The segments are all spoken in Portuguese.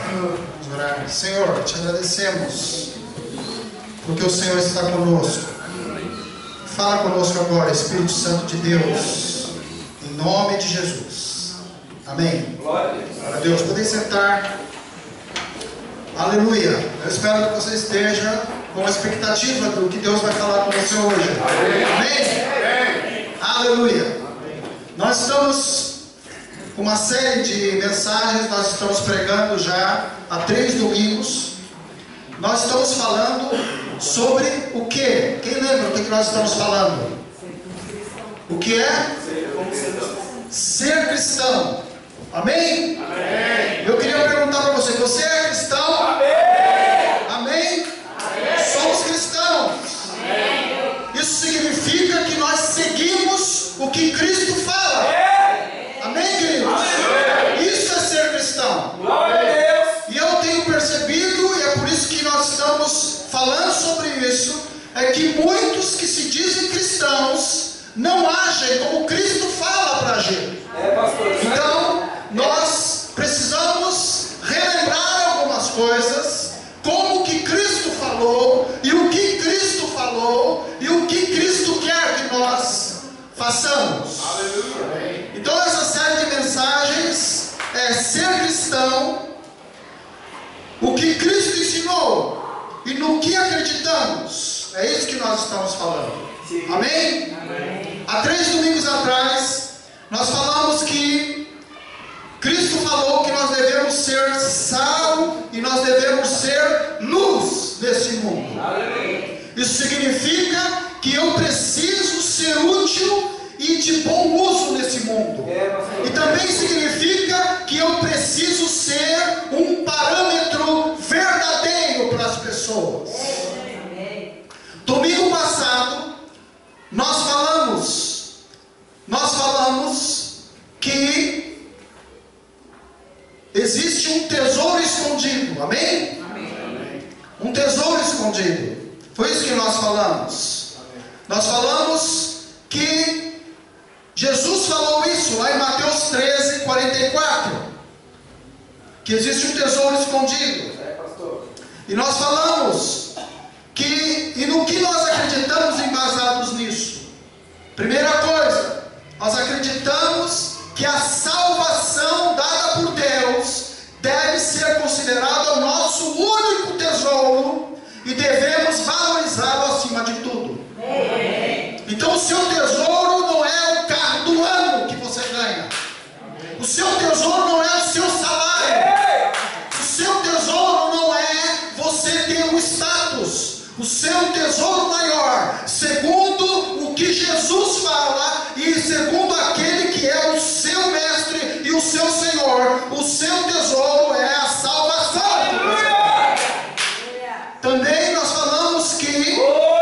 Vamos orar. Senhor, te agradecemos porque o Senhor está conosco. Fala conosco agora, Espírito Santo de Deus, em nome de Jesus. Amém. Glória a Deus. Podem sentar. Aleluia. Eu espero que você esteja com a expectativa do que Deus vai falar com você hoje. Amém? Aleluia. Nós estamos com uma série de mensagens, nós estamos pregando já há 3 domingos. Nós estamos falando sobre o que? Quem lembra o que nós estamos falando? O que é? Ser cristão. Amém? Amém. Eu queria perguntar para você, você é cristão? Amém? Amém? Amém. Somos cristãos. Amém. Isso significa que nós seguimos o que Cristo fala. Amém, queridos? Amém. Isso é ser cristão. Glória a Deus. E eu tenho percebido, e é por isso que nós estamos falando sobre isso, é que muitos que se dizem cristãos não agem como Cristo fala para agir. Então, nós precisamos relembrar algumas coisas, como que Cristo falou, e o que Cristo falou, e o que Cristo quer que nós façamos. Aleluia. Então essa série de mensagens é ser cristão, o que Cristo ensinou e no que acreditamos. É isso que nós estamos falando. Sim. Amém? Amém? Há 3 domingos atrás nós falamos que Cristo falou que nós devemos ser sal e nós devemos ser luz desse mundo. Amém. Isso significa que eu preciso ser útil e de bom uso nesse mundo. E também significa que eu preciso ser um parâmetro verdadeiro para as pessoas. Domingo passado nós falamos que existe um tesouro escondido. Amém? Amém. Um tesouro escondido. Foi isso que nós falamos. Amém. Nós falamos que Jesus falou isso lá em Mateus 13, 44. Que existe um tesouro escondido. E nós falamos que, e no que nós acreditamos embasados nisso? Primeira coisa, nós acreditamos que a salvação dada por Deus deve ser considerada o nosso único tesouro e devemos valorizá-lo acima de tudo. Então o seu tesouro não é o carro do ano que você ganha. O seu tesouro não é o seu salário. O seu tesouro não é você ter um status. O seu tesouro maior, segundo o que Jesus fala e segundo aquele que é o seu mestre e o seu Senhor, o seu tesouro é a salvação. Também nós falamos que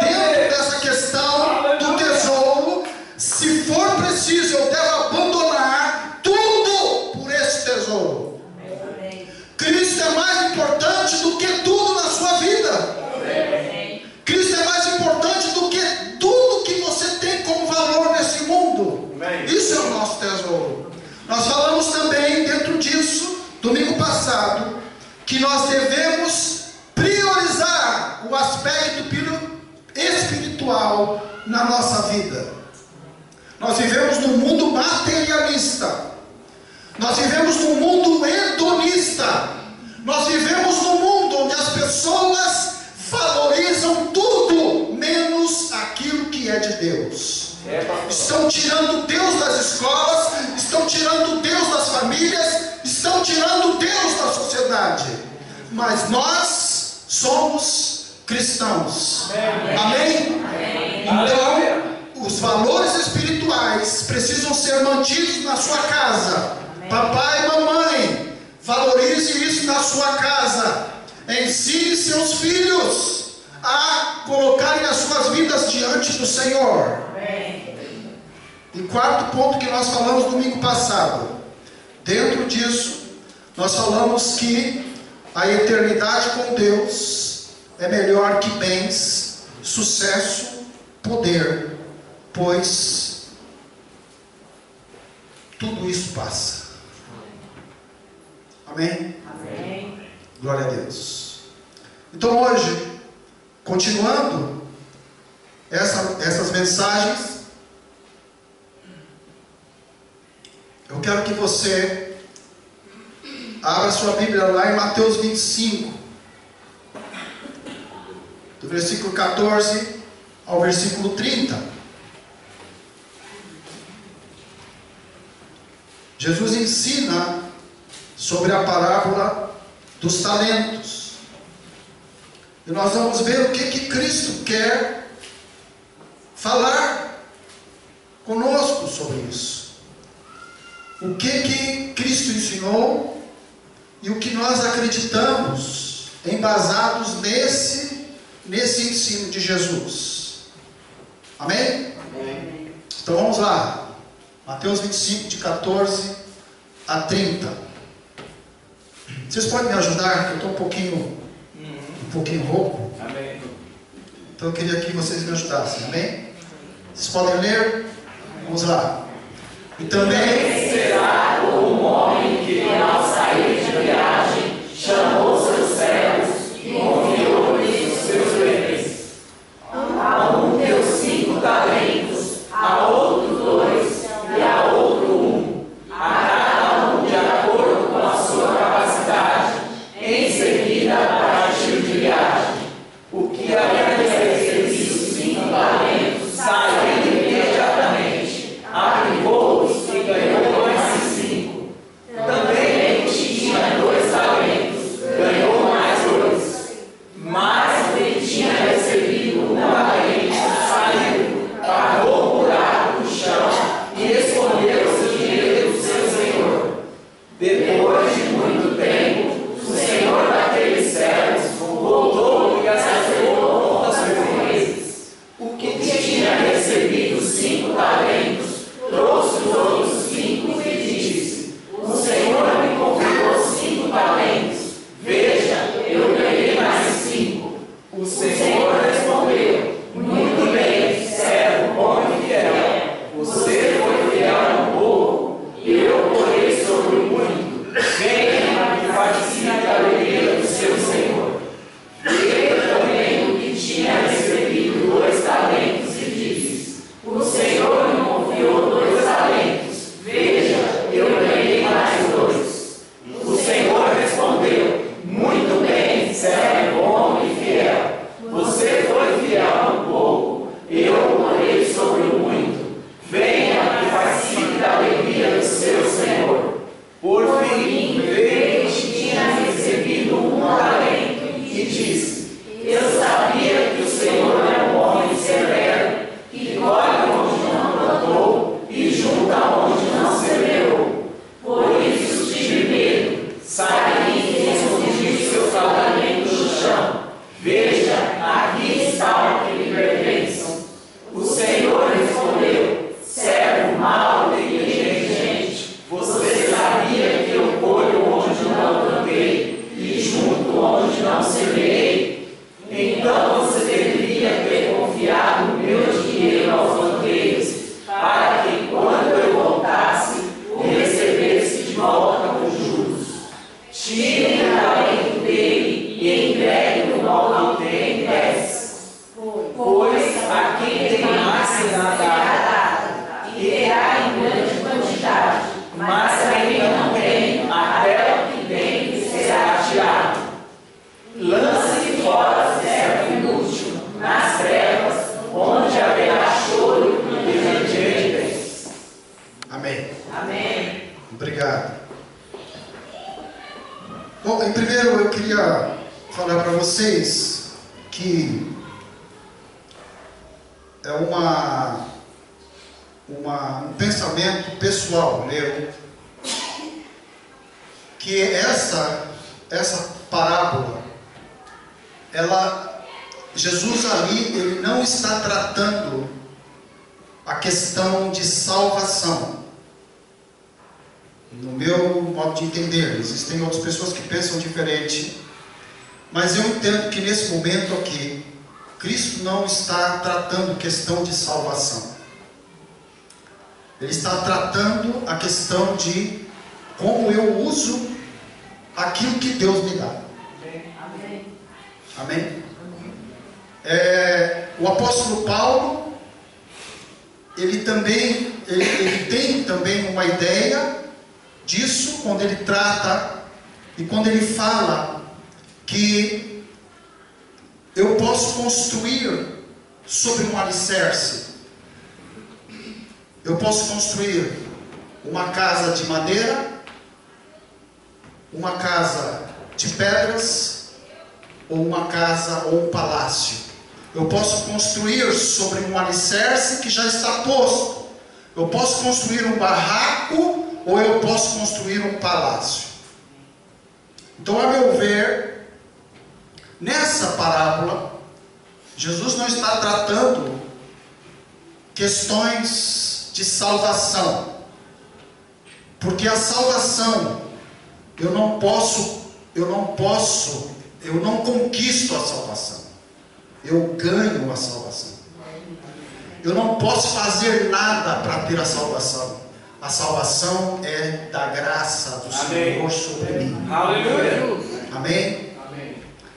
dentro dessa questão do tesouro, se for preciso, eu devo abandonar tudo por esse tesouro. Cristo é mais importante do que tudo na sua vida. Cristo é mais importante do que tudo que você tem como valor nesse mundo. Isso é o nosso tesouro. Nós falamos também dentro disso, domingo passado, que nós devemos priorizar o aspecto espiritual na nossa vida. Nós vivemos num mundo materialista. Nós vivemos num mundo hedonista. Nós vivemos num mundo onde as pessoas valorizam tudo menos aquilo que é de Deus. Estão tirando Deus das escolas, estão tirando Deus das famílias, estão tirando Deus da sociedade. Mas nós somos cristãos. Amém? Então, os valores espirituais precisam ser mantidos na sua casa. Papai e mamãe, valorize isso na sua casa. Ensine seus filhos a colocarem as suas vidas diante do Senhor. E 4º ponto que nós falamos domingo passado. Dentro disso, nós falamos que a eternidade com Deus é melhor que bens, sucesso, poder, pois tudo isso passa. Amém? Amém. Glória a Deus. Então hoje, continuando essas mensagens, eu quero que você abra sua Bíblia lá em Mateus 25, do versículo 14 ao versículo 30. Jesus ensina sobre a parábola dos talentos. E nós vamos ver o que Cristo quer falar conosco sobre isso. O que Cristo ensinou e o que nós acreditamos embasados nesse ensino de Jesus. Amém? Amém. Então vamos lá. Mateus 25, de 14 a 30. Vocês podem me ajudar? Eu estou um pouquinho rouco. Amém. Então eu queria que vocês me ajudassem. Amém? Vocês podem ler? Vamos lá. E também será como um homem que, ao sair de viagem, chamou seus servos e confiou-lhes os seus bens. A um deu 5 talentos, a outro 2 e a outro 1, a cada um de acordo com a sua capacidade. Em seguida partiu de viagem. O que havia recebido os 5 talentos saiu imediatamente, aplicou-os e ganhou mais 5. Também o que tinha 2 talentos ganhou mais 2. Mas o que tinha recebido 1 talento saiu, pagou o buraco no chão e escondeu o dinheiro do seu senhor. Depois de muito tempo, o senhor daqueles servos voltou e acertou contas com eles. O que tinha recebido 5 talentos trouxe os outros 5 e disse: o senhor me confiou 5 talentos. Veja, eu ganhei mais 5. O senhor respondeu: muito bem, servo bom e fiel. Você foi fiel no pouco, e eu porei sobre o muito. Venha e participe da alegria do seu senhor. Veio também o que tinha recebido 2 talentos e disse: o senhor me confiou 2 talentos. Veja, eu ganhei mais 2. O senhor respondeu: muito bem, servo bom e fiel. Você foi fiel no pouco, eu porei sobre o muito. Venha e participe da alegria do seu senhor. Por fim, veio que tinha recebido 1 talento e disse: eu sabia que o senhor é um homem severo, que colhe onde não plantou e junta onde não semeou. Por isso tive medo, saí e escondi seus talentos no chão. Veja, aqui está o que lhe pertence. O senhor respondeu: servo mau e negligente, você sabia que eu colho onde não plantei e junto onde não semeei? Então você deveria ter confiado o meu dinheiro aos banqueiros, para que quando eu voltasse, o recebesse de volta com juros. Tire o talento dele e entregue o mal que tem 10. Pois a quem tem mais será dado, e terá em grande quantidade, mas a quem não tem, até o que tem será tirado. Lance fora o servo inútil, nas trevas, onde haverá choro e ranger. Amém. Amém. Obrigado. Bom, em primeiro eu queria falar para vocês que é um pensamento pessoal meu, que essa parábola, Jesus ali, ele não está tratando a questão de salvação. No meu modo de entender, existem outras pessoas que pensam diferente, mas eu entendo que nesse momento aqui, Cristo não está tratando questão de salvação. Ele está tratando a questão de como eu uso aquilo que Deus me dá. Amém? O apóstolo Paulo, ele tem também uma ideia disso, quando ele trata e quando ele fala que eu posso construir sobre um alicerce. Eu posso construir uma casa de madeira, uma casa de pedras, ou uma casa ou um palácio. Eu posso construir sobre um alicerce que já está posto. Eu posso construir um barraco, ou eu posso construir um palácio. Então, a meu ver, nessa parábola, Jesus não está tratando questões de salvação, porque a salvação eu não conquisto a salvação, eu ganho a salvação. Eu não posso fazer nada para ter a salvação. A salvação é da graça do Senhor sobre mim. Aleluia. Amém?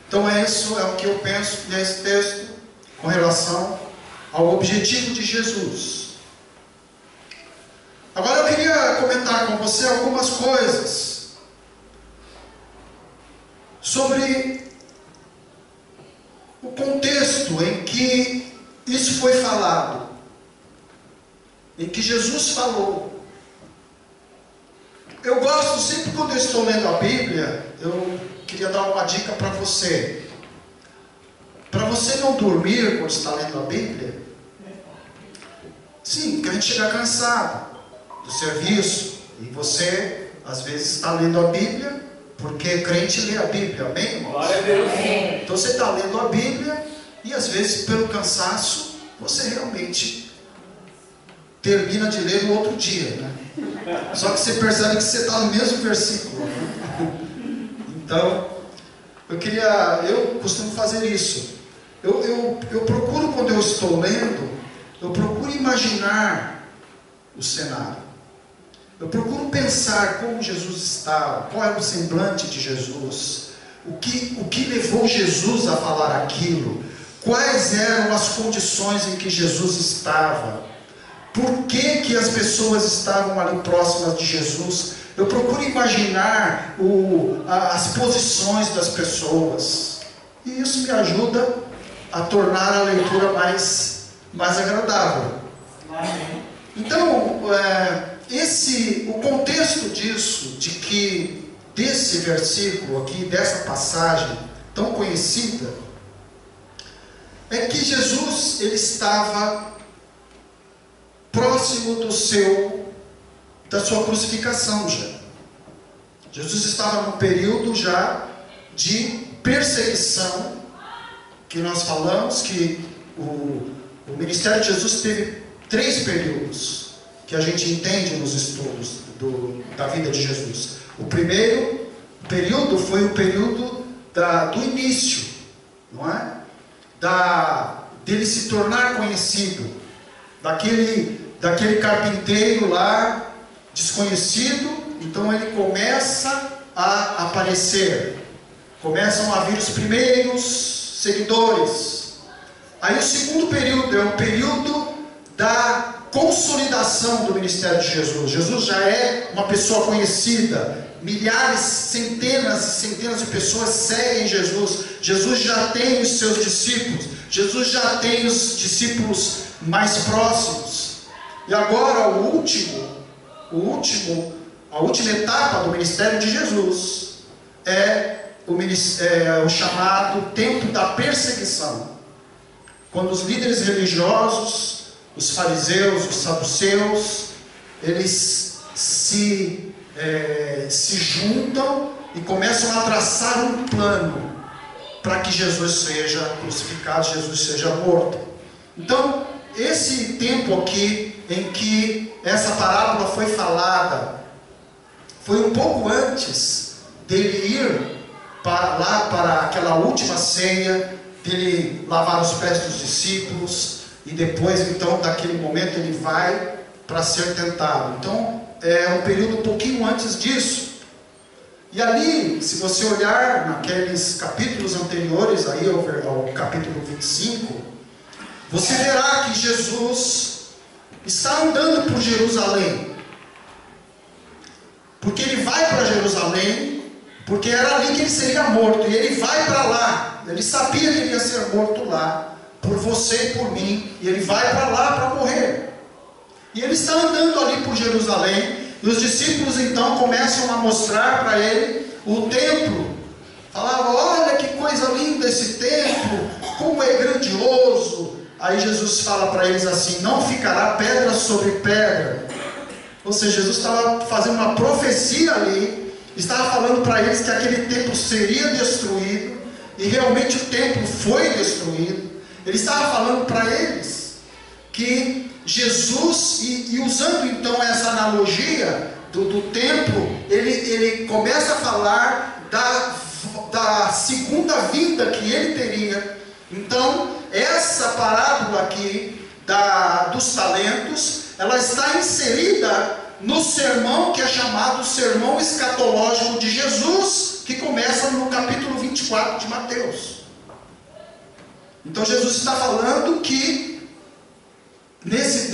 Então isso é o que eu penso nesse texto com relação ao objetivo de Jesus. Agora eu queria comentar com você algumas coisas sobre o contexto em que isso foi falado, em que Jesus falou. Eu gosto sempre, quando eu estou lendo a Bíblia, eu queria dar uma dica para você. Para você não dormir quando está lendo a Bíblia. Sim, porque a gente chega cansado do serviço, e você às vezes está lendo a Bíblia, porque crente lê a Bíblia, amém, irmãos? Glória a Deus. Então você está lendo a Bíblia, e às vezes pelo cansaço, você realmente termina de ler no outro dia, né? Só que você percebe que você está no mesmo versículo. Então, eu costumo fazer isso. Eu procuro, quando eu estou lendo, eu procuro imaginar o cenário. Eu procuro pensar como Jesus estava, qual era o semblante de Jesus, o que levou Jesus a falar aquilo, quais eram as condições em que Jesus estava, por que as pessoas estavam ali próximas de Jesus. Eu procuro imaginar as posições das pessoas, e isso me ajuda a tornar a leitura mais agradável. Então, o contexto disso, desse versículo aqui, dessa passagem tão conhecida, é que Jesus, ele estava próximo da sua crucificação já. Jesus estava num período já de perseguição, que nós falamos que o ministério de Jesus teve 3 períodos, que a gente entende nos estudos da vida de Jesus. O primeiro período foi o período do início, não é? Dele se tornar conhecido, daquele carpinteiro lá, desconhecido. Então ele começa a aparecer, começam a vir os primeiros seguidores. Aí o segundo período é o período da consolidação do ministério de Jesus. Jesus já é uma pessoa conhecida, milhares, centenas e centenas de pessoas seguem Jesus. Jesus já tem os seus discípulos, Jesus já tem os discípulos mais próximos. E agora a última etapa do ministério de Jesus é o chamado tempo da perseguição, quando os líderes religiosos, os fariseus, os saduceus, eles se juntam e começam a traçar um plano para que Jesus seja crucificado, Jesus seja morto. Então, esse tempo aqui em que essa parábola foi falada, foi um pouco antes dele ir para aquela última ceia, dele lavar os pés dos discípulos, e depois, então, daquele momento, ele vai para ser tentado. Então, é um período um pouquinho antes disso. E ali, se você olhar naqueles capítulos anteriores, aí ao capítulo 25, você verá que Jesus está andando por Jerusalém. Porque ele vai para Jerusalém, porque era ali que ele seria morto, e ele vai para lá. Ele sabia que ele ia ser morto lá, por você e por mim, e ele vai para lá para morrer. E ele está andando ali por Jerusalém, e os discípulos então começam a mostrar para ele o templo. Falavam: olha que coisa linda esse templo, como é grandioso. Aí Jesus fala para eles assim: não ficará pedra sobre pedra. Ou seja, Jesus estava fazendo uma profecia ali, estava falando para eles que aquele templo seria destruído, e realmente o templo foi destruído. Ele estava falando para eles que Jesus, e usando então essa analogia do templo, ele começa a falar da segunda vinda que ele teria. Então, essa parábola aqui dos talentos, ela está inserida no sermão que é chamado Sermão Escatológico de Jesus, que começa no capítulo 24 de Mateus. Então Jesus está falando que nesses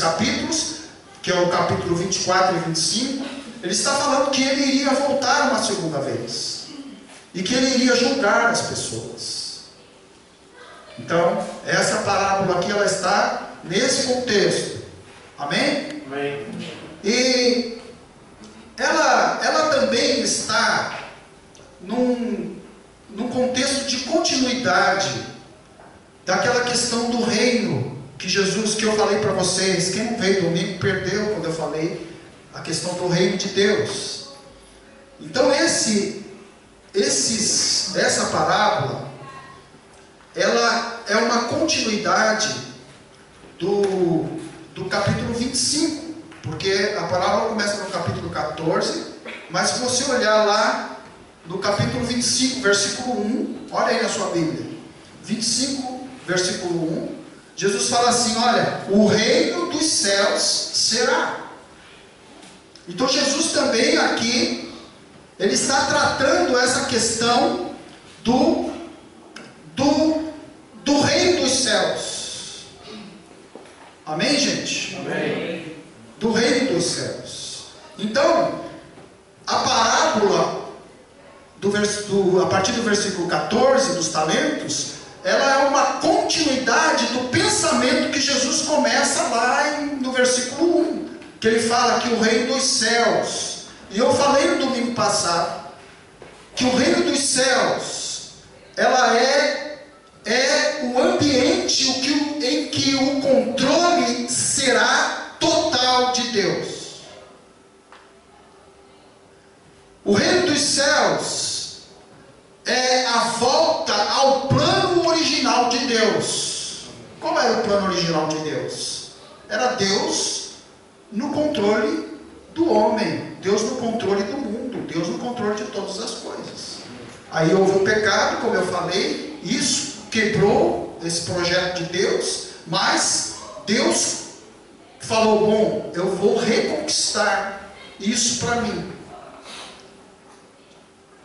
capítulos, que é o capítulo 24 e 25, ele está falando que ele iria voltar uma segunda vez, e que ele iria julgar as pessoas. Então, essa parábola aqui, ela está nesse contexto. Amém? Amém. E ela também está num contexto de continuidade daquela questão do reino que Jesus, que eu falei para vocês. Quem não veio domingo perdeu quando eu falei a questão do reino de Deus. Então essa parábola, ela é uma continuidade do capítulo 25, porque a parábola começa no capítulo 14, mas se você olhar lá no capítulo 25, versículo 1, olha aí na sua Bíblia, 25, versículo 1, Jesus fala assim: olha, o reino dos céus será. Então Jesus também aqui, ele está tratando essa questão do reino dos céus. Amém, gente? Amém. Do reino dos céus. Então, a parábola a partir do versículo 14 dos talentos, ela é uma continuidade do pensamento que Jesus começa lá no versículo 1, que ele fala que o reino dos céus, e eu falei no domingo passado que o reino dos céus, ela é o ambiente em que o controle será total de Deus. O reino dos céus é a volta ao plano original de Deus. Qual era o plano original de Deus? Era Deus no controle do homem, Deus no controle do mundo, Deus no controle de todas as coisas. Aí houve o pecado, como eu falei, isso quebrou esse projeto de Deus, mas Deus falou: bom, eu vou reconquistar isso para mim.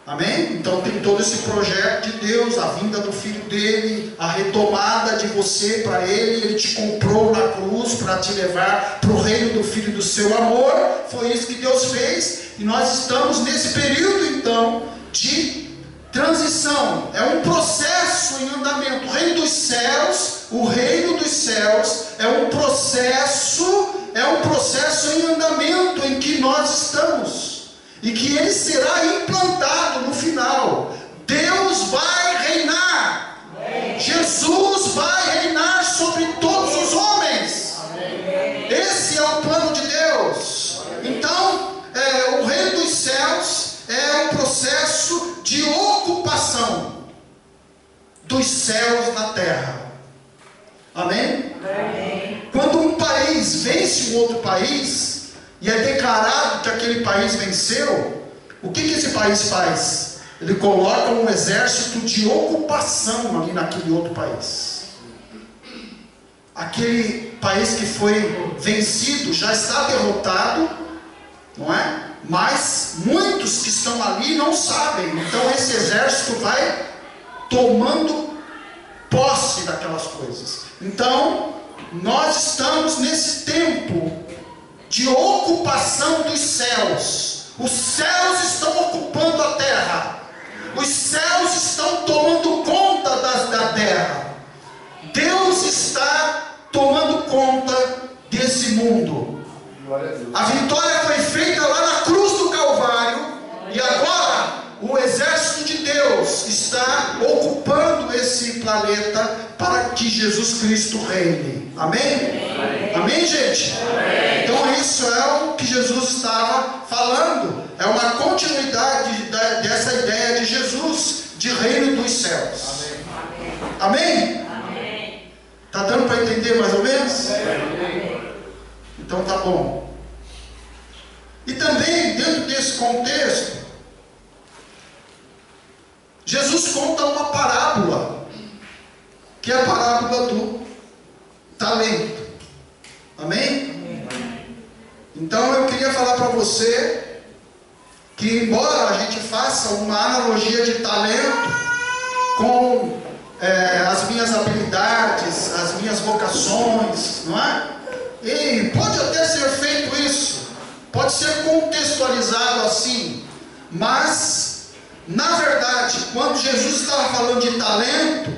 Amém? Então tem todo esse projeto de Deus, a vinda do Filho dele, a retomada de você para ele. Ele te comprou na cruz para te levar para o reino do Filho do seu amor. Foi isso que Deus fez, e nós estamos nesse período então de transição. É um processo em andamento. O reino dos céus é um processo em andamento em que nós estamos, e que ele será implantado no final. Deus vai reinar. Amém. Jesus vai reinar sobre todos os homens. Amém. Esse é o plano de Deus. Então, o reino dos céus é um processo de ocupação dos céus na terra. Amém? Amém. Quando um país vence um outro país, e é declarado que aquele país venceu, o que esse país faz? Ele coloca um exército de ocupação ali naquele outro país. Aquele país que foi vencido já está derrotado, não é? Mas muitos que estão ali não sabem. Então esse exército vai tomando posse daquelas coisas. Então nós estamos nesse tempo de ocupação dos céus. Os céus estão ocupando a terra. Os céus estão tomando conta da terra. Deus está tomando conta desse mundo. A vitória foi feita lá na cruz do Calvário. E agora o exército de Deus está ocupando esse planeta para que Jesus Cristo reine. Amém? Amém, gente? Então isso é o que Jesus estava falando. É uma continuidade dessa ideia de Jesus, de reino dos céus. Amém? Está dando para entender mais ou menos? Então tá bom. E também, dentro desse contexto, Jesus conta uma parábola, que é a parábola do talento. Amém? Então eu queria falar para você que, embora a gente faça uma analogia de talento com as minhas habilidades, as minhas vocações, não é? E pode até ser feito isso, pode ser contextualizado assim, mas na verdade, quando Jesus estava falando de talento,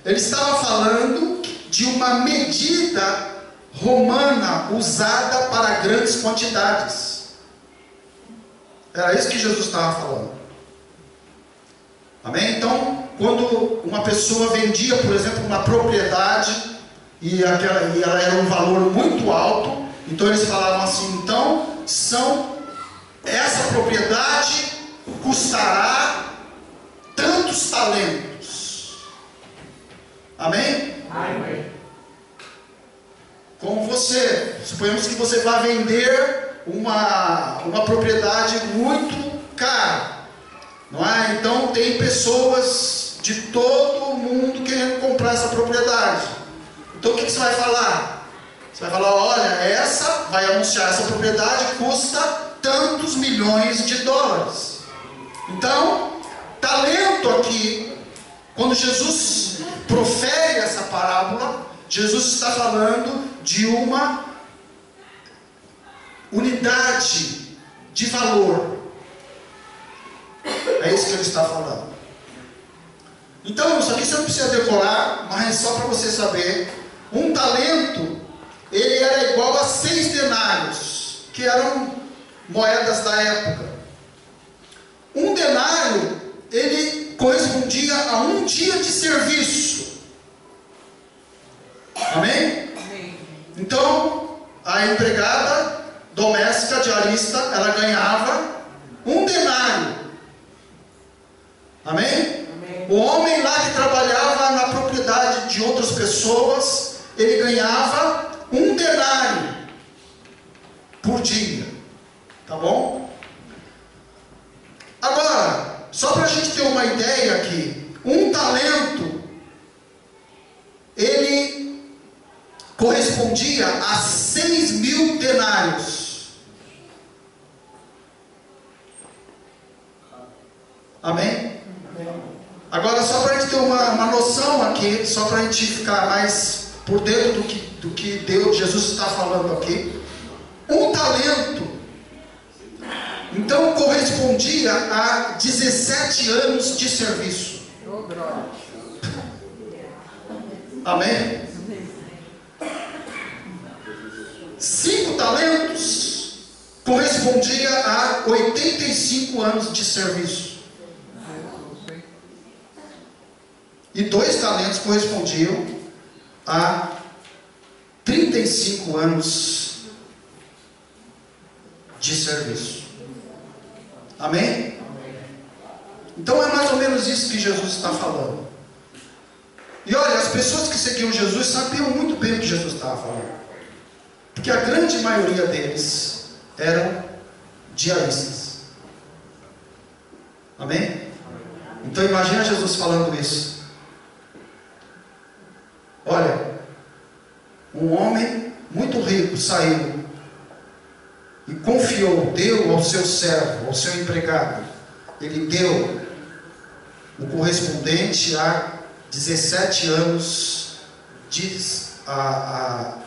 ele estava falando de uma medida romana usada para grandes quantidades. Era isso que Jesus estava falando. Amém? Então, quando uma pessoa vendia, por exemplo, uma propriedade e ela era um valor muito alto, então eles falavam assim: então, essa propriedade custará tantos talentos. Amém? Amém. Como suponhamos que você vai vender uma propriedade muito cara, não é? Então tem pessoas de todo o mundo querendo comprar essa propriedade. Então o que você vai falar? Você vai falar: olha, vai anunciar essa propriedade custa tantos milhões de dólares. Então, talento aqui, quando Jesus profere essa parábola, Jesus está falando de uma unidade de valor. É isso que ele está falando. Então, isso aqui você não precisa decorar, mas só para você saber, um talento, ele era igual a 6 denários, que eram moedas da época. Um denário, ele correspondia a um dia de serviço. Amém? Então, a empregada doméstica diarista, ela ganhava um denário. Amém? O homem lá que trabalhava na propriedade de outras pessoas, ele ganhava um denário por dia. Tá bom? Agora, só para a gente ter uma ideia aqui, um talento, ele correspondia a 6.000 denários. Amém? Agora, só para a gente ter uma noção aqui, só para a gente ficar mais por dentro do que Jesus está falando aqui, um talento, então, correspondia a 17 anos de serviço. Amém? 5 talentos correspondia a 85 anos de serviço. E 2 talentos correspondiam a 35 anos de serviço. Amém? Então é mais ou menos isso que Jesus está falando. E olha, as pessoas que seguiam Jesus sabiam muito bem o que Jesus estava falando, porque a grande maioria deles eram diaristas. Amém? Então imagina Jesus falando isso. Olha, um homem muito rico saiu e confiou, deu seu servo, ao seu empregado, ele deu o correspondente a 17 anos a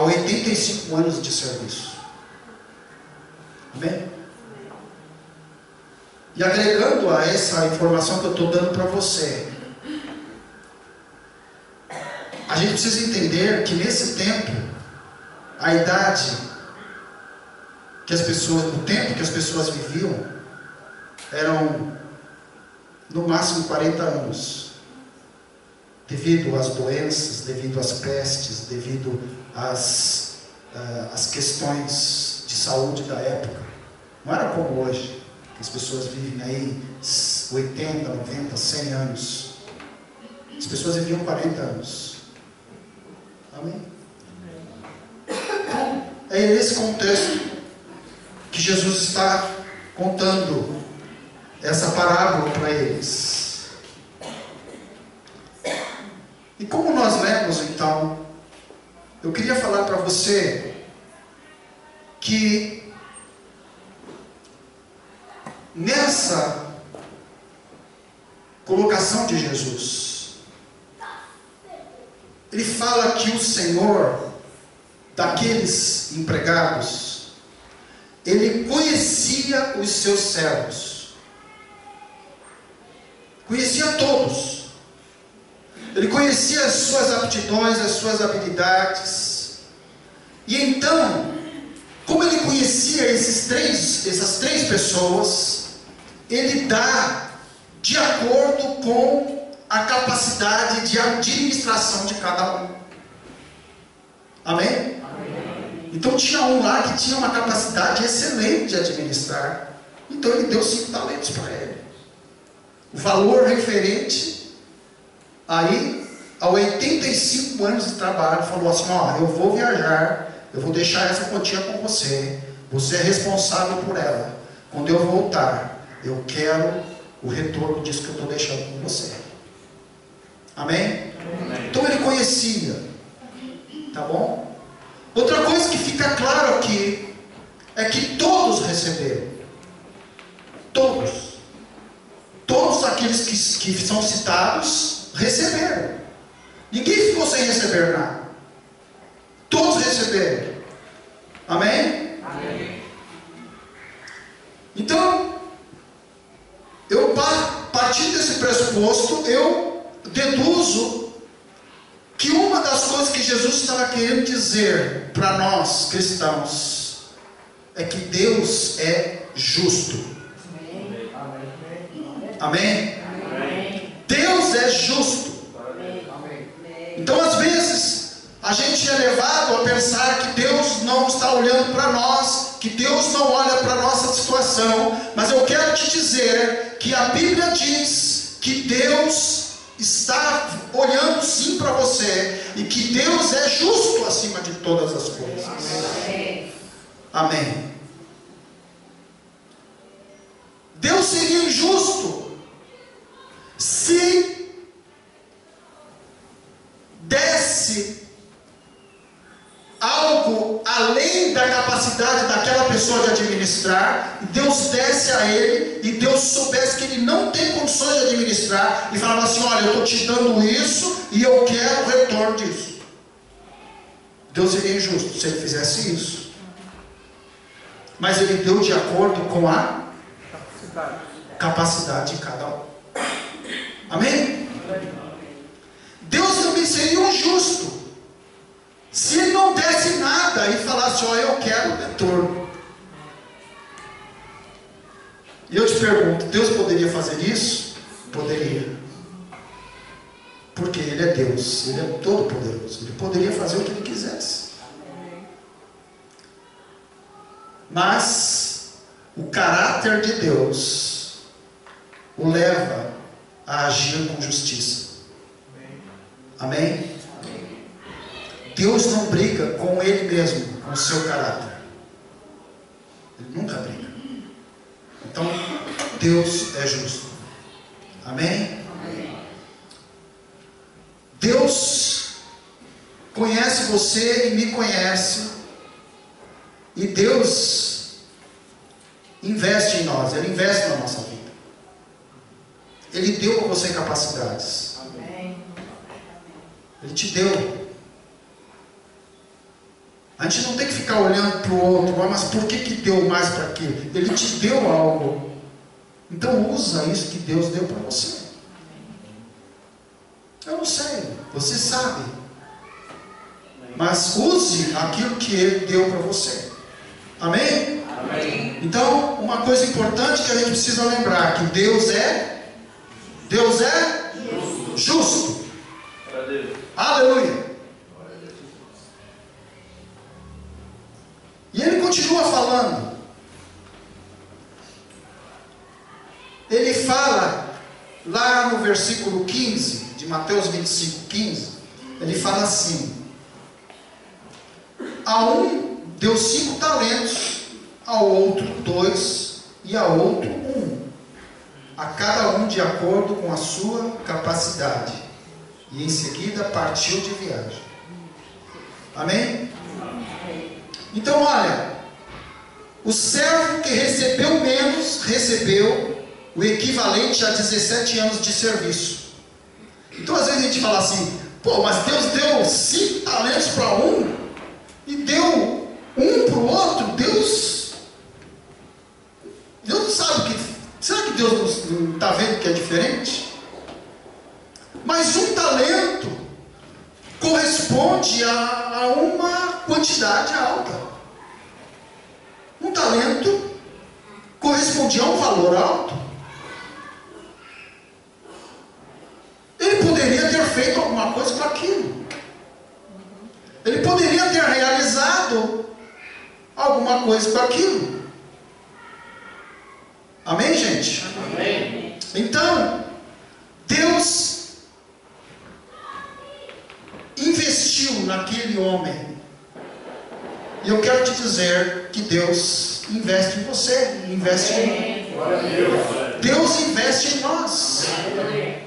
85 anos de serviço. Amém? E agregando a essa informação que eu estou dando para você, a gente precisa entender que nesse tempo, a idade que as pessoas, o tempo que as pessoas viviam, eram no máximo 40 anos, devido às doenças, devido às pestes, devido às questões de saúde da época. Não era como hoje, que as pessoas vivem aí 80, 90, 100 anos. As pessoas viviam 40 anos. Amém? Então, é nesse contexto que Jesus está contando essa parábola para eles. E como nós lemos então, eu queria falar para você que nessa colocação de Jesus, ele fala que o Senhor daqueles empregados, ele conhecia os seus servos, conhecia todos, ele conhecia as suas aptidões, as suas habilidades, e então, como ele conhecia essas três pessoas, ele dá de acordo com a capacidade de administração de cada um. Amém? Amém? Então tinha um lá que tinha uma capacidade excelente de administrar. Então ele deu 5 talentos para ele. O valor referente aí a 85 anos de trabalho. Falou assim: ó, eu vou viajar, eu vou deixar essa quantia com você, você é responsável por ela. Quando eu voltar, eu quero o retorno disso que eu estou deixando com você. Amém? Amém? Então ele conhecia. Tá bom? Outra coisa que fica claro aqui é que todos receberam. Todos. Todos aqueles que são citados receberam. Ninguém ficou sem receber nada. Todos receberam. Amém? Amém. Então, eu partindo desse pressuposto, eu deduzo que uma das coisas que Jesus estava querendo dizer para nós cristãos é que Deus é justo. Amém? Amém? Deus é justo. Então, às vezes, a gente é levado a pensar que Deus não está olhando para nós, que Deus não olha para a nossa situação, mas eu quero te dizer que a Bíblia diz que Deus está olhando sim para você, e que Deus é justo acima de todas as coisas. Amém. Amém. Deus seria injusto se desse algo além da capacidade daquela pessoa de administrar, Deus desse a ele, e Deus soubesse que ele não tem condições de administrar, e falava assim: olha, eu estou te dando isso, e eu quero o retorno disso. Deus seria injusto se ele fizesse isso. Mas ele deu de acordo com a capacidade de cada um. Amém? Deus também seria injusto se ele não desse nada e falasse: ó, eu quero o retorno. E eu te pergunto, Deus poderia fazer isso? Poderia. Porque Ele é Deus, Ele é todo poderoso, Ele poderia fazer o que Ele quisesse. Mas o caráter de Deus o leva a agir com justiça. Amém? Deus não briga com Ele mesmo, com o seu caráter. Ele nunca briga. Então, Deus é justo. Amém? Amém. Deus conhece você e me conhece. E Deus investe em nós, Ele investe na nossa vida. Ele deu para você capacidades. Amém. Ele te deu. A gente não tem que ficar olhando para o outro, mas por que deu mais para aquilo? Ele te deu algo. Então usa isso que Deus deu para você. Eu não sei, você sabe. Mas use aquilo que Ele deu para você. Amém? Amém. Então, uma coisa importante que a gente precisa lembrar, que Deus é justo. Aleluia. E Ele continua falando. Ele fala lá no versículo 15 de Mateus 25, 15, ele fala assim: a um deu 5 talentos, ao outro 2 e ao outro 1, a cada um de acordo com a sua capacidade. E em seguida partiu de viagem. Amém? Então olha, o servo que recebeu menos, recebeu o equivalente a 17 anos de serviço. Então às vezes a gente fala assim: pô, mas Deus deu 5 talentos para um e deu 1 para o outro. Deus não sabe que... Será que Deus não está vendo que é diferente? Mas um talento corresponde a uma quantidade alta. Um talento correspondia a um valor alto. Ele poderia ter feito alguma coisa com aquilo. Ele poderia ter realizado alguma coisa com aquilo. Amém, gente? Amém. Então, Deus investiu naquele homem. E eu quero te dizer que Deus investe em você, investe em mim. Deus investe em nós,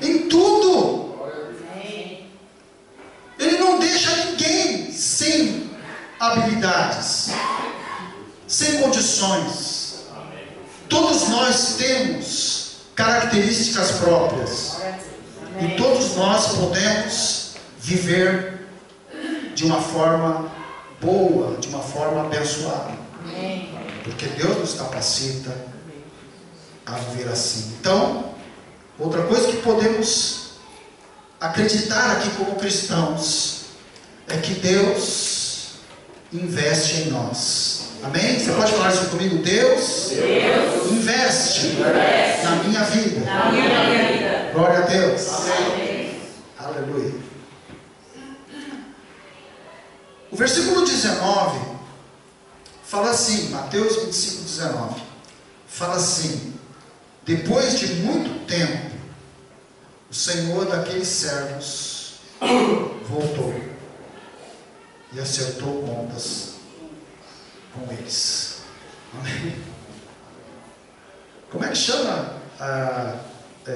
em tudo. Ele não deixa ninguém sem habilidades, sem condições. Todos nós temos características próprias. E todos nós podemos viver de uma forma boa, de uma forma abençoada. Porque Deus nos capacita a viver assim. Então, outra coisa que podemos acreditar aqui como cristãos é que Deus investe em nós. Amém? Você pode falar isso comigo? Deus investe na minha vida. Glória a Deus. Aleluia. O versículo 19 fala assim, Mateus 25, 19, fala assim: depois de muito tempo, o Senhor daqueles servos voltou e acertou contas com eles. Amém? Como é que chama?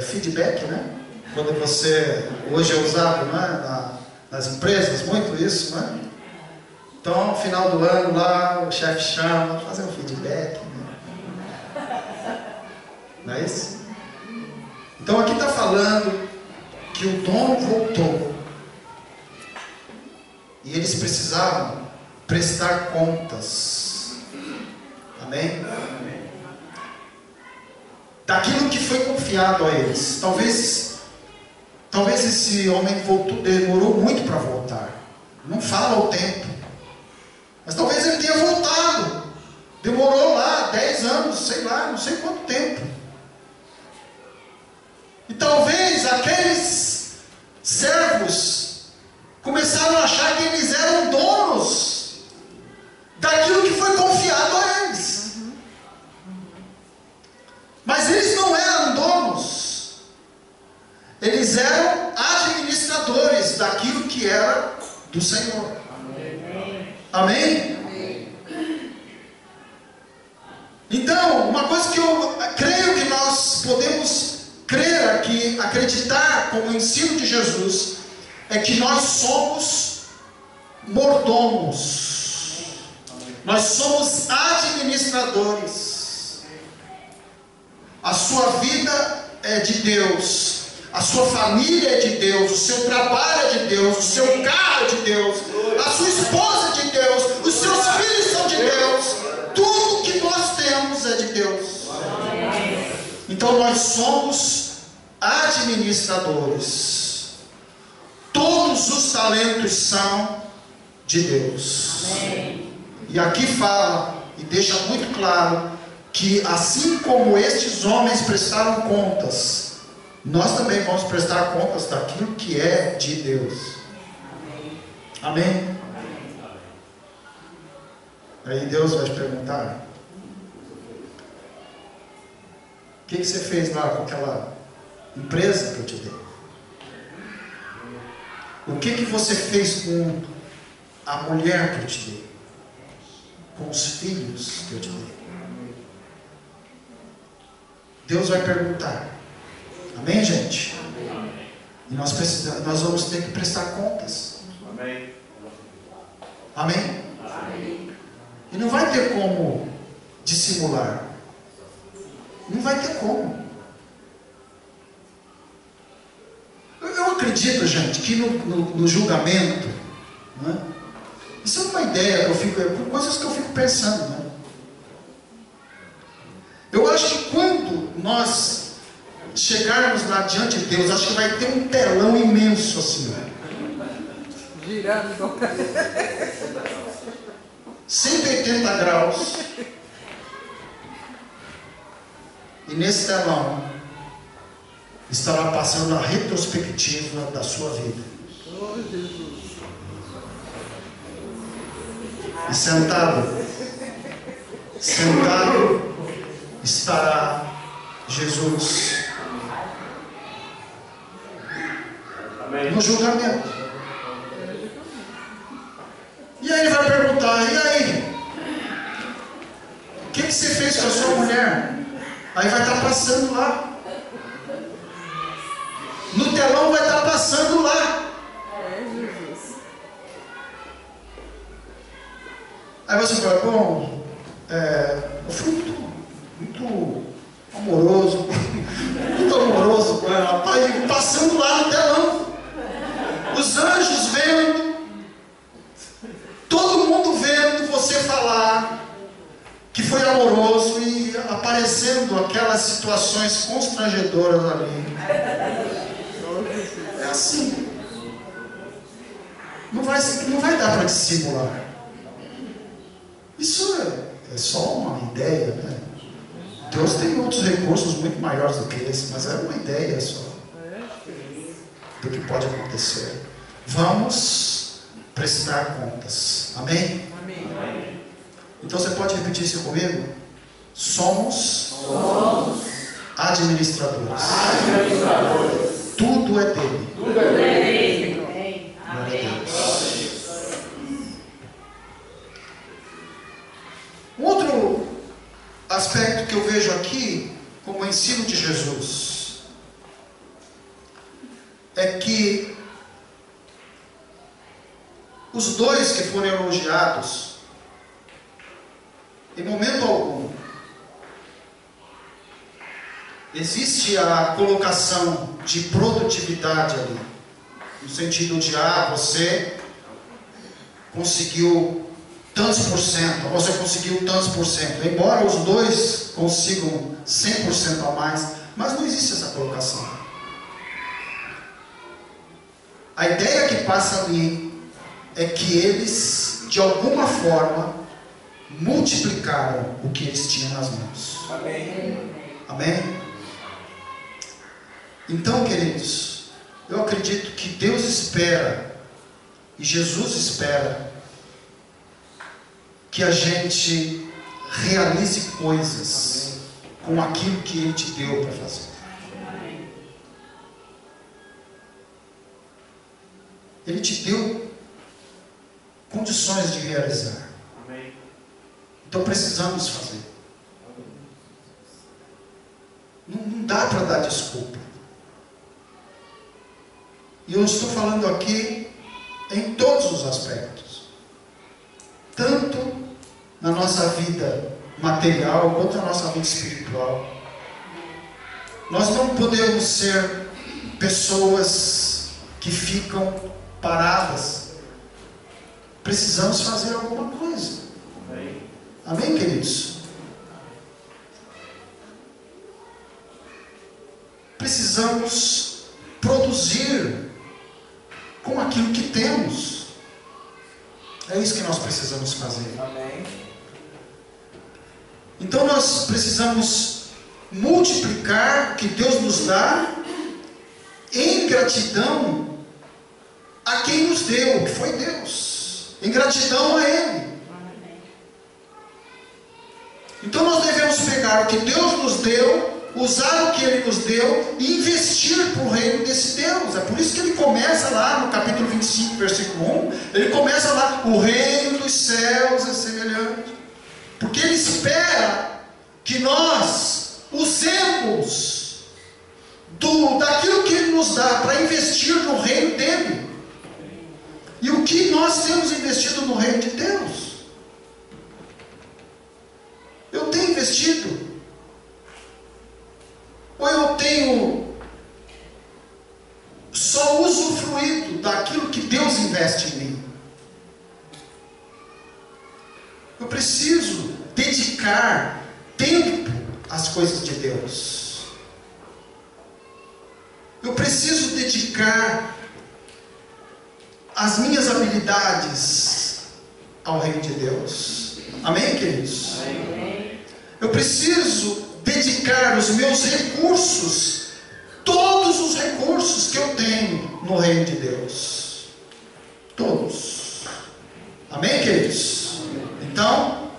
Feedback, né? Quando você, hoje é usado, né? Nas empresas, muito isso, né? Então, no final do ano lá, o chefe chama, fazer um feedback, né? Não é isso? Então aqui está falando que o dono voltou e eles precisavam prestar contas. Amém? Daquilo que foi confiado a eles. Talvez esse homem demorou muito para voltar. Não fala o tempo. Mas talvez ele tenha voltado. Demorou lá 10 anos, sei lá, não sei quanto tempo. E talvez aqueles servos começaram a achar que eles eram donos daquilo que foi confiado a eles. Mas eles não eram donos. Eles eram administradores daquilo que era do Senhor. Amém? Então, uma coisa que eu creio que nós podemos crer aqui, acreditar como ensino de Jesus, é que nós somos mordomos. Nós somos administradores. a sua vida é de Deus, a sua família é de Deus, o seu trabalho é de Deus, o seu carro é de Deus, a sua esposa é de Deus, os seus filhos são de Deus, tudo que nós temos é de Deus. Então nós somos administradores. Todos os talentos são de Deus. E aqui fala e deixa muito claro que assim como estes homens prestaram contas, nós também vamos prestar contas daquilo que é de Deus. Amém? Aí Deus vai te perguntar: o que você fez lá com aquela empresa que eu te dei? O que você fez com a mulher que eu te dei? Com os filhos que eu te dei? Deus vai perguntar. Amém, gente? E nós vamos ter que prestar contas. Amém? E não vai ter como dissimular. Não vai ter como. Eu acredito, gente, que no julgamento, né? Isso é uma ideia que eu fico, coisas que eu fico pensando, né? Eu acho que quando nós chegarmos lá diante de Deus, acho que vai ter um telão imenso assim, né? Girando 180 graus. E nesse telão estará passando a retrospectiva da sua vida. Oh, Jesus. E sentado estará Jesus no julgamento. E aí ele vai perguntar: e aí? O que você fez com a sua mulher? Aí vai estar passando lá. No telão vai estar passando lá. Jesus. Aí você fala: bom, eu fui muito amoroso, muito amoroso com ela. Pai, passando lá no telão. Os anjos vendo. Todo mundo vendo você falar que foi amoroso e aparecendo aquelas situações constrangedoras ali. É assim. Não vai dar para dissimular. Isso é só uma ideia, né? Deus tem outros recursos muito maiores do que esse, mas é uma ideia só do que pode acontecer. Vamos prestar contas. Amém? Amém. Então você pode repetir isso comigo? Somos administradores. Tudo é dele. Glória a Deus. Um outro aspecto que eu vejo aqui como ensino de Jesus é que os dois que foram elogiados, em momento algum, existe a colocação de produtividade ali, no sentido de, você conseguiu tantos por cento, você conseguiu tantos por cento, embora os dois consigam 100% a mais, mas não existe essa colocação. A ideia que passa ali é que eles, de alguma forma, multiplicaram o que eles tinham nas mãos. Amém. Amém? Então, queridos, eu acredito que Deus espera, e Jesus espera, que a gente realize coisas com aquilo que Ele te deu para fazer. Ele te deu condições de realizar. Então precisamos fazer. Não dá para dar desculpa. E eu estou falando aqui em todos os aspectos. Tanto na nossa vida material, quanto na nossa vida espiritual. Nós não podemos ser pessoas que ficam paradas. Precisamos fazer alguma coisa. Amém, queridos? Precisamos produzir com aquilo que temos. É isso que nós precisamos fazer. Amém. Então nós precisamos multiplicar o que Deus nos dá em gratidão a quem nos deu, que foi Deus, em gratidão a Ele. Então nós devemos pegar o que Deus nos deu, usar o que Ele nos deu e investir para o reino desse Deus. É por isso que ele começa lá no capítulo 25, versículo 1, ele começa lá: o reino dos céus é semelhante. Porque Ele espera que nós usemos daquilo que Ele nos dá para investir no reino dEle. E o que nós temos investido no reino de Deus? Eu tenho investido? Ou eu tenho só usufruído daquilo que Deus investe em mim? Eu preciso dedicar tempo às coisas de Deus. Eu preciso dedicar as minhas habilidades ao reino de Deus. Amém, queridos? Amém. Eu preciso dedicar os meus recursos, todos os recursos que eu tenho no reino de Deus. Todos. Amém, queridos? Então,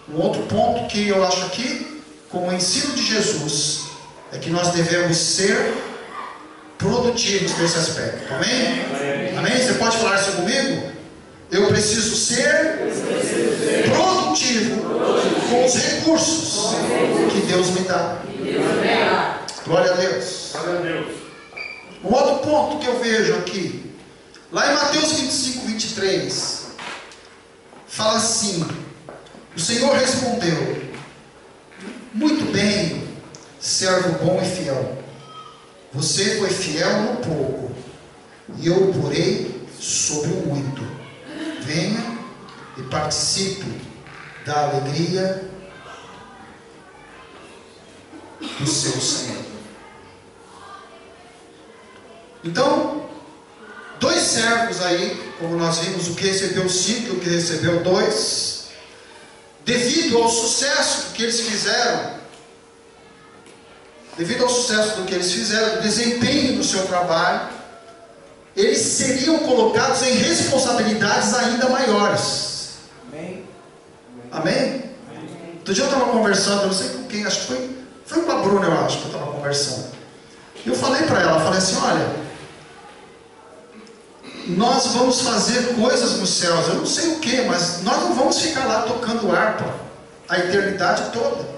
um outro ponto que eu acho aqui, como o ensino de Jesus, é que nós devemos ser produtivos nesse aspecto. Amém? Amém? Você pode falar isso comigo? Eu preciso ser produtivo com os recursos que Deus me dá. Glória a Deus. Um outro ponto que eu vejo aqui, lá em Mateus 25, 23, fala assim: o Senhor respondeu: muito bem, servo bom e fiel. Você foi fiel no pouco, e eu o porei sobre o muito. Venha e participe da alegria do seu Senhor. Então, dois servos aí, como nós vimos, o que recebeu 5 e o que recebeu 2, devido ao sucesso que eles fizeram, do desempenho do seu trabalho, eles seriam colocados em responsabilidades ainda maiores. Amém. Amém? Outro dia eu estava conversando, eu não sei com quem, acho que foi com a Bruna, eu acho que eu estava conversando. E eu falei para ela, falei assim: olha, nós vamos fazer coisas nos céus, eu não sei o que, mas nós não vamos ficar lá tocando harpa a eternidade toda.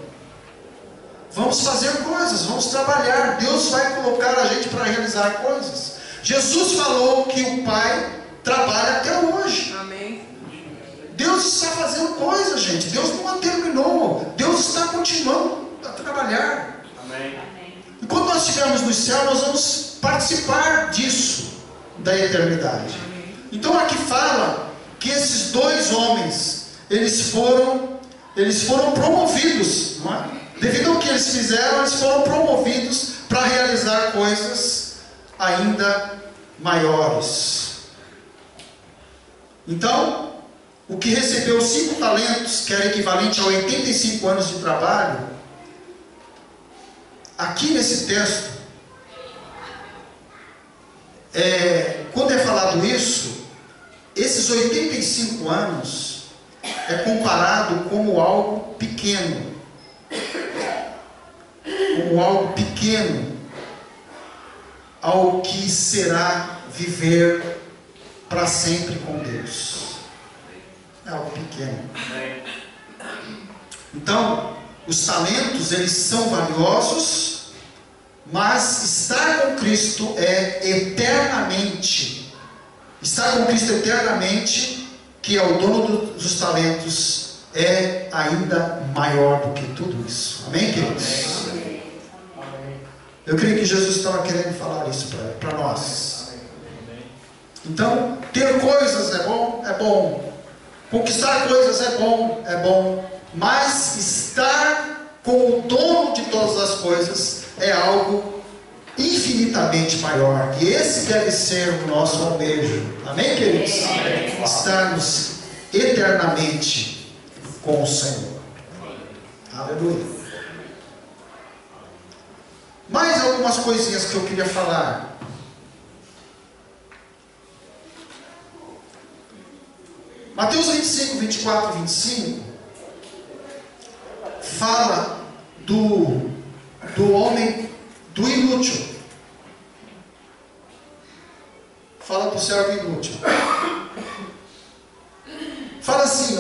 Vamos fazer coisas, vamos trabalhar. Deus vai colocar a gente para realizar coisas. Jesus falou que o Pai trabalha até hoje. Amém. Deus está fazendo coisas, gente. Deus não a terminou. Deus está continuando a trabalhar. Amém. E quando nós estivermos no céu, nós vamos participar disso, da eternidade. Então aqui fala que esses dois homens, eles foram promovidos, não é? Devido ao que eles fizeram, eles foram promovidos para realizar coisas ainda maiores. Então, o que recebeu 5 talentos, que era equivalente a 85 anos de trabalho, aqui nesse texto, quando é falado isso, esses 85 anos é comparado como algo pequeno. Como algo pequeno ao que será viver para sempre com Deus. É algo pequeno. Então, os talentos, eles são valiosos, mas estar com Cristo é eternamente. Estar com Cristo eternamente, que é o dono dos talentos, é ainda maior do que tudo isso. Amém, queridos? Eu creio que Jesus estava querendo falar isso para nós. Então, ter coisas é bom. Conquistar coisas é bom. Mas estar com o dono de todas as coisas é algo infinitamente maior. E esse deve ser o nosso almejo. Amém, queridos? Estarmos eternamente com o Senhor. Aleluia. Mais algumas coisinhas que eu queria falar. Mateus 25, 24 e 25 fala do homem, do inútil. Fala do servo inútil. Fala assim,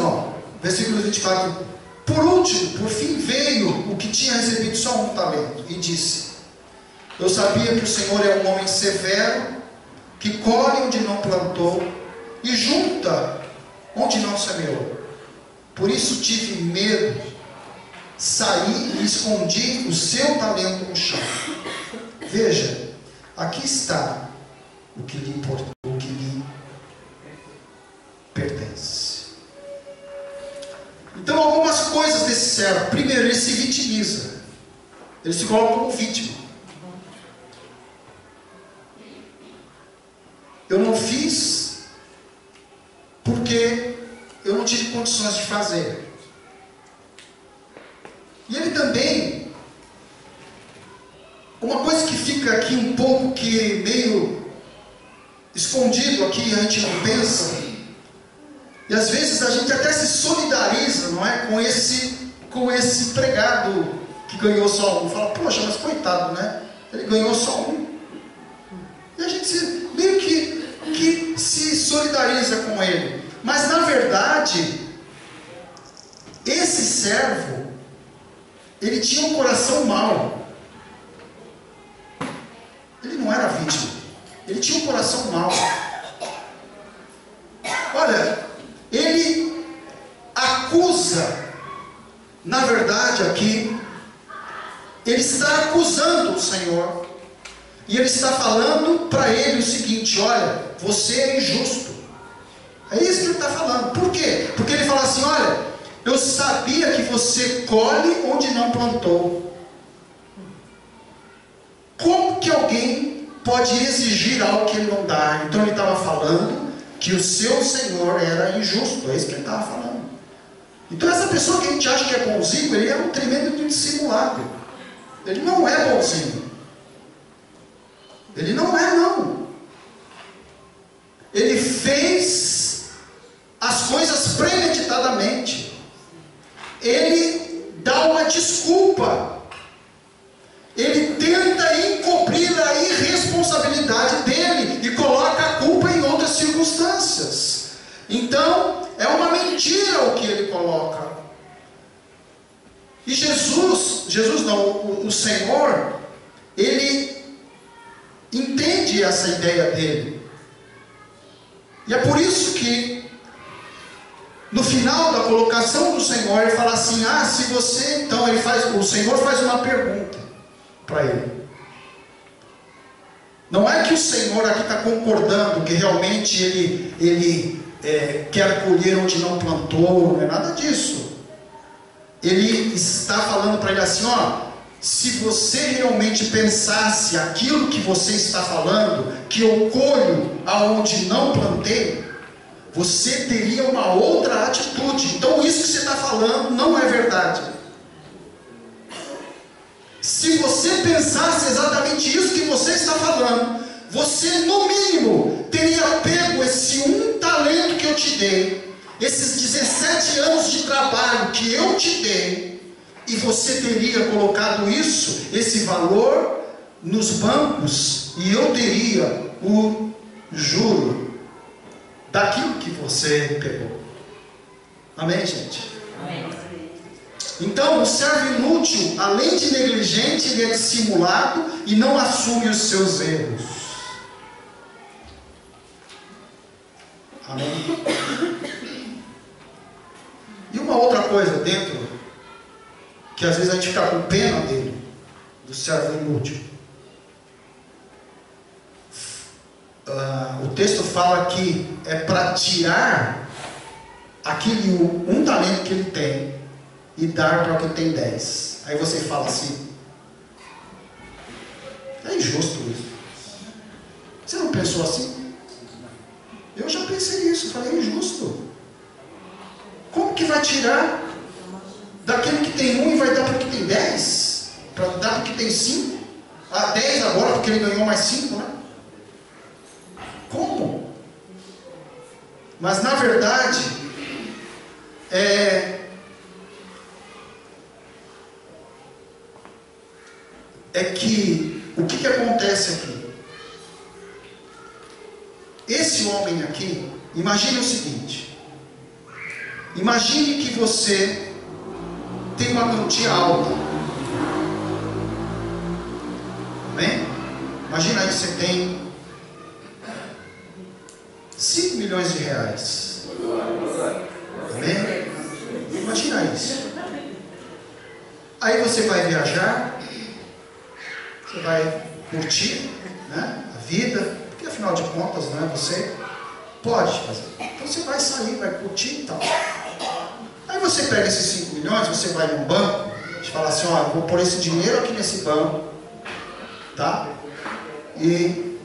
versículo 24. Por último, por fim veio o que tinha recebido só um talento e disse: eu sabia que o Senhor é um homem severo, que colhe onde não plantou e junta onde não semeou. Por isso tive medo, saí e escondi o seu talento no chão. Veja, aqui está o que lhe pertence. Então, algumas coisas desse servo. Primeiro, ele se vitimiza. Ele se coloca como vítima. Eu não fiz porque eu não tive condições de fazer. E ele também, uma coisa que fica aqui um pouco que meio escondido aqui, a gente não pensa, e às vezes a gente até se solidariza, não é, com esse empregado que ganhou só um. Fala, poxa, mas coitado, né? Ele ganhou só um. E a gente meio que se solidariza com ele. Mas na verdade, esse servo, ele tinha um coração mau. Ele não era vítima. Ele tinha um coração mau. Olha, ele acusa, na verdade aqui, ele está acusando o Senhor. E ele está falando para ele o seguinte: olha, você é injusto. É isso que ele está falando. Por quê? Porque ele fala assim: olha, eu sabia que você colhe onde não plantou. Como que alguém pode exigir algo que ele não dá? Então ele estava falando que o seu Senhor era injusto. É isso que ele estava falando. Então essa pessoa que a gente acha que é bonzinho, ele é um tremendo dissimulado. Ele não é bonzinho. Ele não é, não. Ele fez as coisas premeditadamente. Ele dá uma desculpa. Ele tenta encobrir a irresponsabilidade dele e coloca a culpa em outras circunstâncias. Então, é uma mentira o que ele coloca. E o Senhor, ele entende essa ideia dele. E é por isso que no final da colocação do Senhor, ele fala assim: se você, então o Senhor faz uma pergunta para ele. Não é que o Senhor aqui está concordando que realmente ele quer colher onde não plantou, não é nada disso. Ele está falando para ele assim: se você realmente pensasse aquilo que você está falando, que eu colho aonde não plantei, você teria uma outra atitude. Então isso que você está falando não é verdade. Se você pensasse exatamente isso que você está falando, você no mínimo teria pego esse um talento que eu te dei, esses 17 anos de trabalho que eu te dei, e você teria colocado esse valor nos bancos, e eu teria o juro daquilo que você pegou. Amém, gente? Amém. Então, o servo inútil, além de negligente, ele é dissimulado e não assume os seus erros. Amém? E uma outra coisa dentro, que às vezes a gente fica com pena dele, do servo inútil. o texto fala que é para tirar aquele um talento que ele tem e dar para quem tem 10. Aí você fala assim, é injusto isso. Você não pensou assim? Eu já pensei nisso, falei, é injusto. Como que vai tirar daquele que tem 1 e vai dar para o que tem 10? Para dar para o que tem 5? 10 agora, porque ele ganhou mais 5, né? Como? Mas na verdade, que o que acontece aqui? Esse homem aqui, imagine o seguinte: imagine que você tem uma quantia alta. Amém? Imagina aí que você tem 5 milhões de reais. Amém? Imagina isso. Aí você vai viajar, você vai curtir, né, a vida, porque afinal de contas, né, você pode fazer. Então você vai sair, vai curtir e tal. Aí você pega esses 5 milhões, você vai num banco, e fala assim, ó, vou pôr esse dinheiro aqui nesse banco, tá? E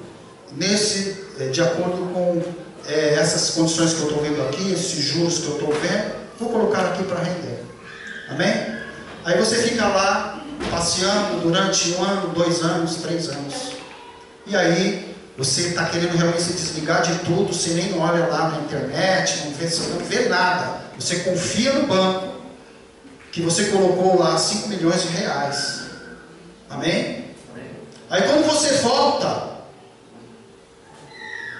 nesse, de acordo com essas condições que eu estou vendo aqui, esses juros que eu estou vendo, vou colocar aqui para render. Amém? Aí você fica lá passeando durante 1 ano, 2 anos, 3 anos. E aí você está querendo realmente se desligar de tudo, você nem olha lá na internet, você não vê nada. Você confia no banco que você colocou lá 5 milhões de reais. Amém? Aí quando você volta,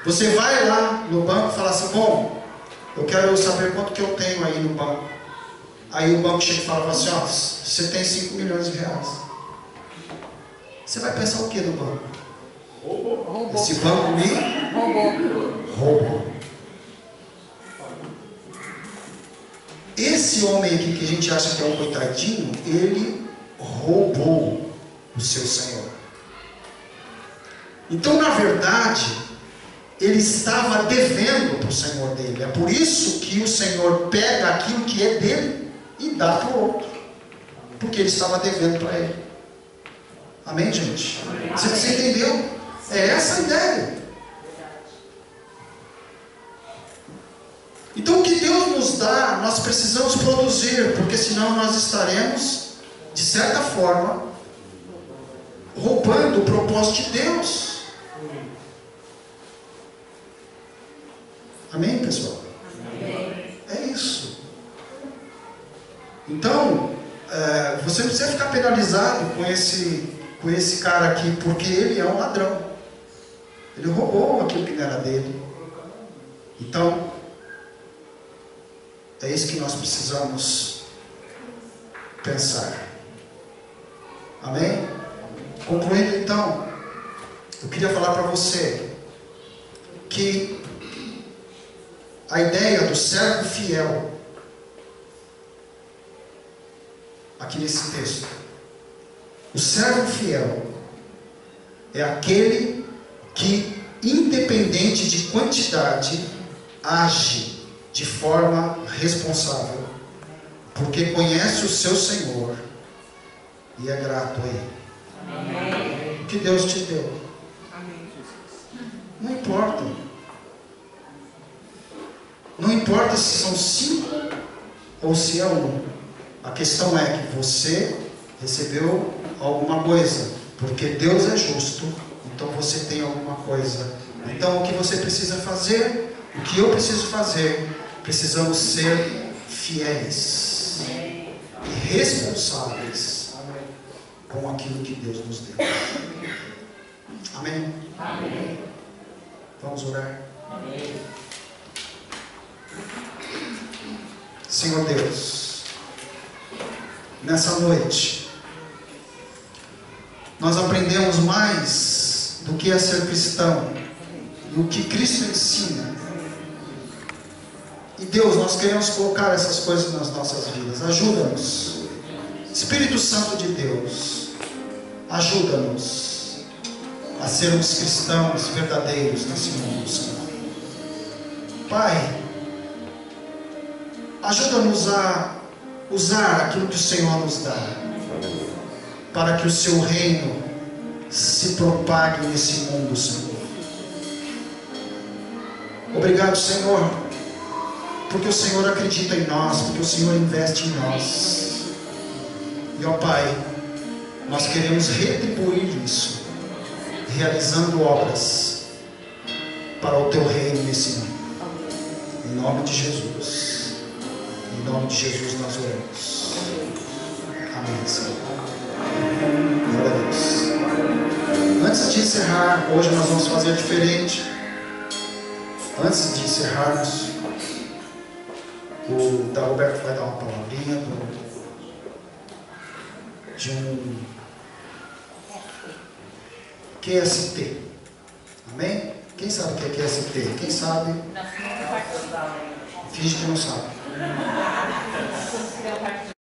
você vai lá no banco e fala assim, bom, eu quero saber quanto que eu tenho aí no banco. Aí o banco chega e fala assim, ó, você tem 5 milhões de reais. Você vai pensar o que no banco? Roubou. Esse banco me roubou. Esse homem aqui que a gente acha que é um coitadinho, ele roubou o seu Senhor. Então, na verdade, ele estava devendo para o Senhor dele. É por isso que o Senhor pega aquilo que é dele e dá para o outro. Porque ele estava devendo para ele. Amém, gente? Amém. Você entendeu? É essa a ideia. Então o que Deus nos dá, nós precisamos produzir, porque senão nós estaremos, de certa forma, roubando o propósito de Deus. Amém, pessoal? Amém. É isso. Então, você não precisa ficar penalizado com esse cara aqui, porque ele é um ladrão. Ele roubou aquilo que não era dele. Então, é isso que nós precisamos pensar. Amém? Concluindo então, eu queria falar para você que a ideia do servo fiel, aqui nesse texto, o servo fiel é aquele que, independente de quantidade, age de forma responsável, porque conhece o seu Senhor e é grato a Ele. Amém. O que Deus te deu. Amém, Jesus. Não importa. Não importa se são 5 ou se é 1. A questão é que você recebeu alguma coisa, porque Deus é justo, então você tem alguma coisa. Então o que você precisa fazer, o que eu preciso fazer, precisamos ser fiéis e responsáveis com aquilo que Deus nos deu. Amém? Amém. Vamos orar? Amém. Senhor Deus, nessa noite, nós aprendemos mais do que é ser cristão, do que Cristo ensina. E Deus, nós queremos colocar essas coisas nas nossas vidas. Ajuda-nos. Espírito Santo de Deus, ajuda-nos a sermos cristãos verdadeiros nesse mundo, Senhor. Pai, ajuda-nos a usar aquilo que o Senhor nos dá, para que o seu reino se propague nesse mundo, Senhor. Obrigado, Senhor, porque o Senhor acredita em nós, porque o Senhor investe em nós. E ó Pai, nós queremos retribuir isso, realizando obras para o teu reino nesse mundo. Em nome de Jesus. Em nome de Jesus nós oramos. Amém, Senhor. Glória a Deus. Antes de encerrar, hoje nós vamos fazer diferente. Antes de encerrarmos, o Dagoberto vai dar uma palavrinha de um QST. Amém? Quem sabe o que é QST? Quem sabe? Finge que não sabe.